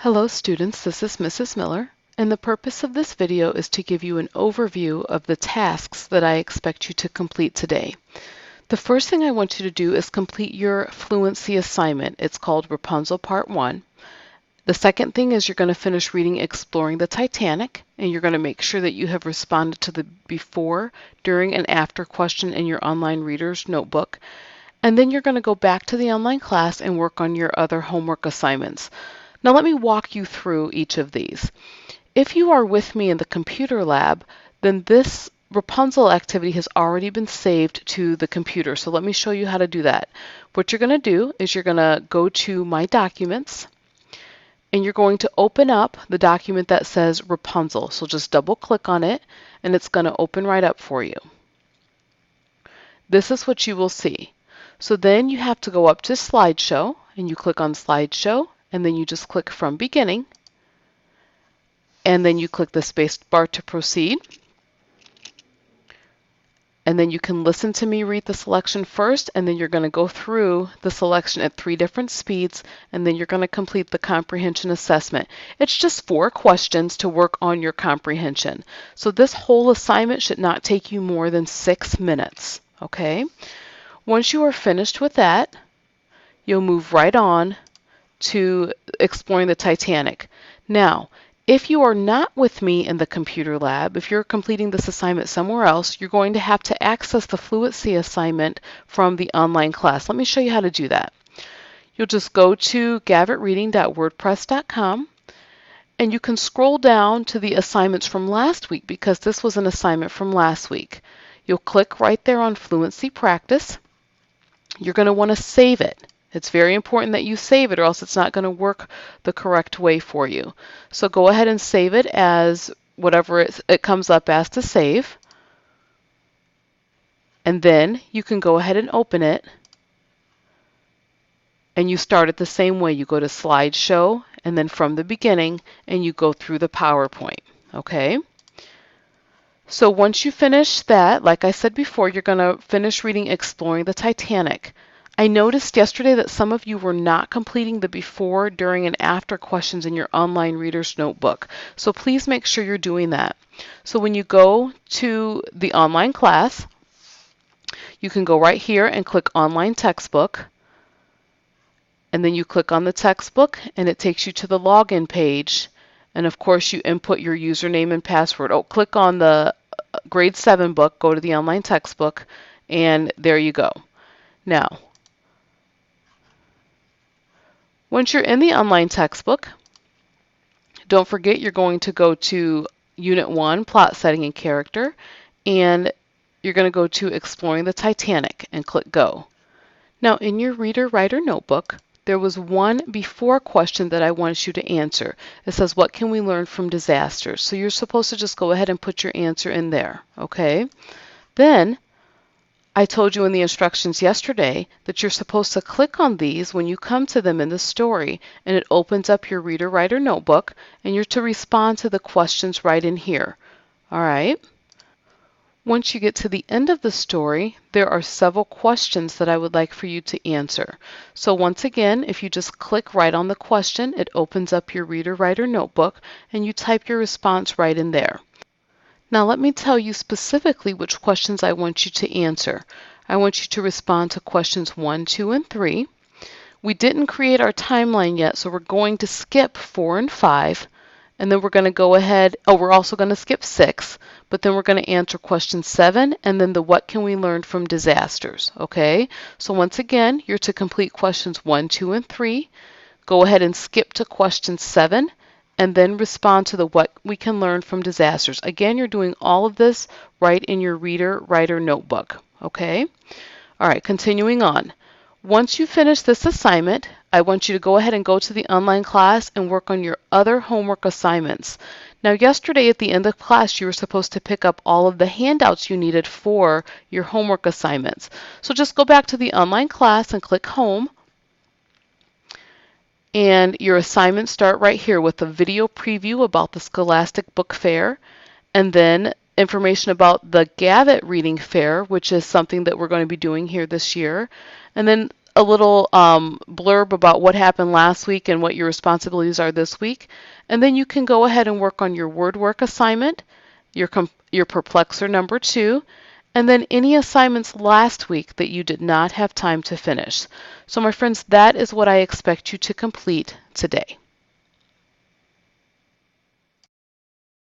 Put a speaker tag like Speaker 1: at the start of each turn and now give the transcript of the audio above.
Speaker 1: Hello students, this is Mrs. Miller, and the purpose of this video is to give you an overview of the tasks that I expect you to complete today. The first thing I want you to do is complete your fluency assignment. It's called Rapunzel Part 1. The second thing is you're going to finish reading Exploring the Titanic, and you're going to make sure that you have responded to the before, during, and after question in your online reader's notebook. And then you're going to go back to the online class and work on your other homework assignments. Now let me walk you through each of these. If you are with me in the computer lab, then this Rapunzel activity has already been saved to the computer. So let me show you how to do that. What you're going to do is you're going to go to My Documents, and you're going to open up the document that says Rapunzel. So just double click on it, and it's going to open right up for you. This is what you will see. So then you have to go up to Slideshow, and you click on Slideshow, and then you just click from beginning, and then you click the space bar to proceed, and then you can listen to me read the selection first, and then you're going to go through the selection at 3 different speeds, and then you're going to complete the comprehension assessment. It's just 4 questions to work on your comprehension. So this whole assignment should not take you more than 6 minutes. Okay? Once you are finished with that, you'll move right on to Exploring the Titanic. Now, if you are not with me in the computer lab, if you're completing this assignment somewhere else, you're going to have to access the fluency assignment from the online class. Let me show you how to do that. You'll just go to gavetreading.wordpress.com, and you can scroll down to the assignments from last week because this was an assignment from last week. You'll click right there on Fluency Practice. You're going to want to save it. It's very important that you save it, or else it's not going to work the correct way for you. So go ahead and save it as whatever it comes up as to save. And then you can go ahead and open it. And you start it the same way. You go to Slideshow, and then from the beginning, and you go through the PowerPoint. Okay? So once you finish that, like I said before, you're going to finish reading Exploring the Titanic. I noticed yesterday that some of you were not completing the before, during, and after questions in your online reader's notebook. So please make sure you're doing that. So when you go to the online class, you can go right here and click Online Textbook. And then you click on the textbook, and it takes you to the login page. And of course, you input your username and password. Oh, click on the grade 7 book, go to the online textbook, and there you go. Now, once you're in the online textbook, don't forget you're going to go to Unit 1, Plot, Setting, and Character, and you're going to go to Exploring the Titanic and click Go. Now, in your Reader-Writer notebook, there was one before question that I wanted you to answer. It says, what can we learn from disasters? So you're supposed to just go ahead and put your answer in there, okay? Then, I told you in the instructions yesterday that you're supposed to click on these when you come to them in the story, and it opens up your Reader-Writer notebook, and you're to respond to the questions right in here. All right? Once you get to the end of the story, there are several questions that I would like for you to answer. So once again, if you just click right on the question, it opens up your Reader-Writer notebook, and you type your response right in there. Now let me tell you specifically which questions I want you to answer. I want you to respond to questions 1, 2, and 3. We didn't create our timeline yet, so we're going to skip 4 and 5. And then we're going to go ahead, we're also going to skip 6, but then we're going to answer question 7, and then the what can we learn from disasters, okay? So once again, you're to complete questions 1, 2, and 3. Go ahead and skip to question 7, and then respond to the what we can learn from disasters. Again, you're doing all of this right in your Reader-Writer notebook, okay? All right, continuing on. Once you finish this assignment, I want you to go ahead and go to the online class and work on your other homework assignments. Now, yesterday at the end of class, you were supposed to pick up all of the handouts you needed for your homework assignments. So just go back to the online class and click Home. And your assignments start right here with a video preview about the Scholastic Book Fair, and then information about the Gavet Reading Fair, which is something that we're going to be doing here this year, and then a little blurb about what happened last week and what your responsibilities are this week. And then you can go ahead and work on your word work assignment, your Perplexer number 2, and then any assignments last week that you did not have time to finish. So my friends, that is what I expect you to complete today.